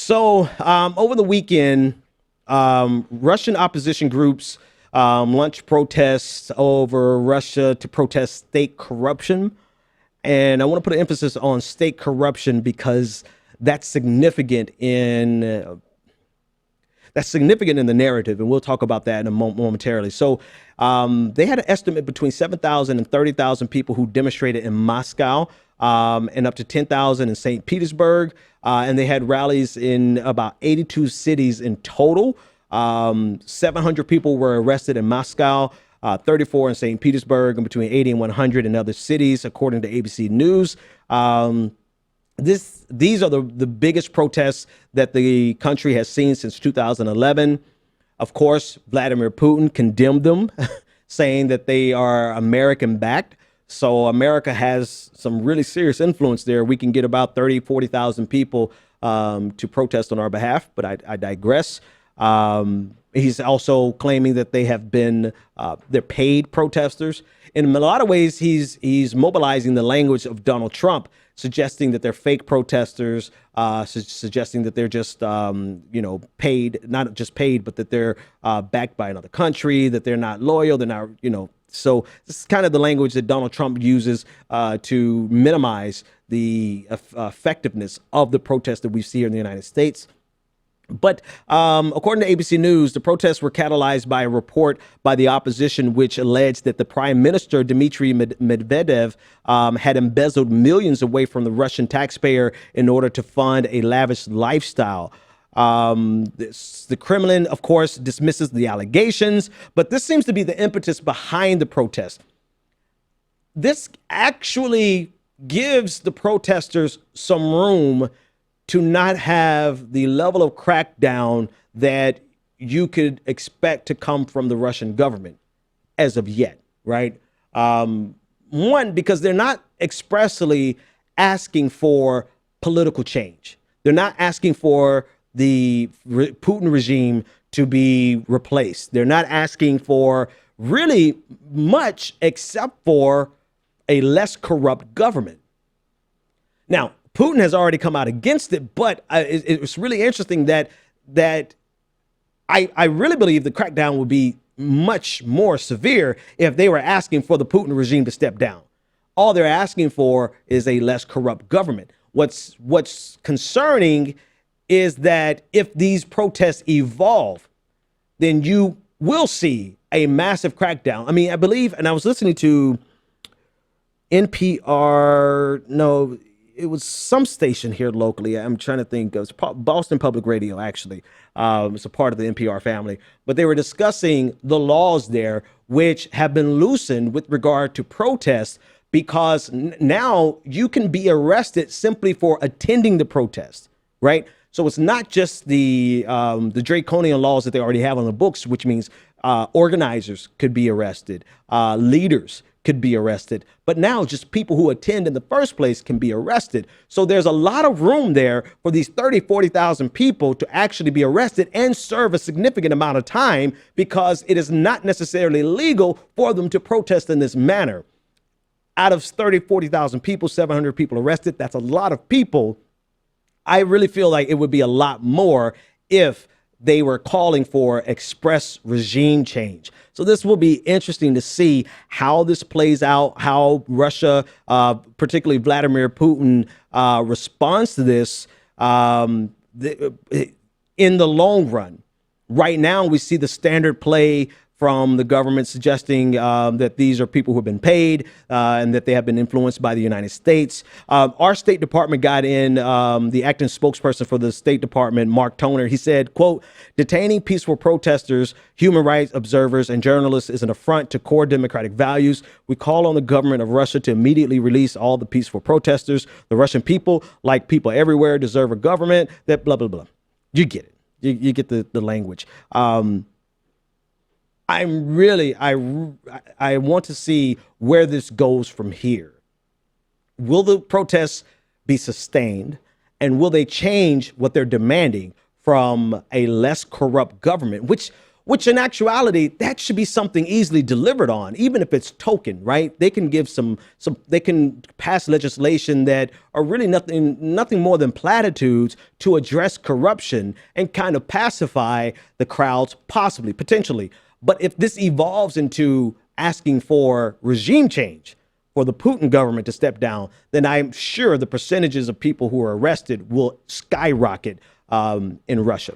Over the weekend, Russian opposition groups launched protests over Russia to protest state corruption. And I want to put an emphasis on state corruption because that's significant in the narrative, and we'll talk about that in momentarily. They had an estimate between 7,000 and 30,000 people who demonstrated in Moscow, and up to 10,000 in St. Petersburg. And they had rallies in about 82 cities in total. 700 people were arrested in Moscow, 34 in St. Petersburg, and between 80 and 100 in other cities, according to ABC News. These are the biggest protests that the country has seen since 2011. Of course, Vladimir Putin condemned them, saying that they are American-backed. So America has some really serious influence there. We can get about 30, 40,000 people to protest on our behalf, but I digress. He's also claiming that they have been they're paid protesters. In a lot of ways, he's mobilizing the language of Donald Trump, suggesting that they're fake protesters, suggesting that they're just paid, not just paid, but that they're backed by another country, that they're not loyal, they're not, So this is kind of the language that Donald Trump uses to minimize the effectiveness of the protests that we see here in the United States. But according to ABC News, the protests were catalyzed by a report by the opposition, which alleged that the Prime Minister, Dmitry Medvedev, had embezzled millions away from the Russian taxpayer in order to fund a lavish lifestyle. The Kremlin, of course, dismisses the allegations, but this seems to be the impetus behind the protest. This actually gives the protesters some room to not have the level of crackdown that you could expect to come from the Russian government as of yet, right? One, because they're not expressly asking for political change. They're not asking for the Putin regime to be replaced. They're not asking for really much except for a less corrupt government. Now, Putin has already come out against it, but it's really interesting that I really believe the crackdown would be much more severe if they were asking for the Putin regime to step down. All they're asking for is a less corrupt government. What's concerning is that if these protests evolve, then you will see a massive crackdown. I mean, I believe, and I was listening to NPR, no, it was some station here locally. I'm trying to think. It was Boston Public Radio, actually. It's a part of the NPR family. But they were discussing the laws there, which have been loosened with regard to protests, because now you can be arrested simply for attending the protest, right? So it's not just the draconian laws that they already have on the books, which means organizers could be arrested, leaders could be arrested, but now just people who attend in the first place can be arrested. So there's a lot of room there for these 30, 40,000 people to actually be arrested and serve a significant amount of time, because it is not necessarily legal for them to protest in this manner. Out of 30, 40,000 people, 700 people arrested, that's a lot of people. I really feel like it would be a lot more if they were calling for express regime change. So this will be interesting to see how this plays out, how Russia, particularly Vladimir Putin, responds to this in the long run. Right now, we see the standard play from the government suggesting that these are people who have been paid and that they have been influenced by the United States. Our State Department got in, the acting spokesperson for the State Department, Mark Toner. He said, quote, "Detaining peaceful protesters, human rights observers, and journalists is an affront to core democratic values. We call on the government of Russia to immediately release all the peaceful protesters. The Russian people, like people everywhere, deserve a government that blah, blah, blah." You get it. You get the language. I want to see where this goes from here. Will the protests be sustained, and will they change what they're demanding from a less corrupt government, which which in actuality, that should be something easily delivered on, even if it's token, right? They can give they can pass legislation that are really nothing more than platitudes to address corruption and kind of pacify the crowds, possibly, potentially. But if this evolves into asking for regime change, for the Putin government to step down, then I'm sure the percentages of people who are arrested will skyrocket in Russia.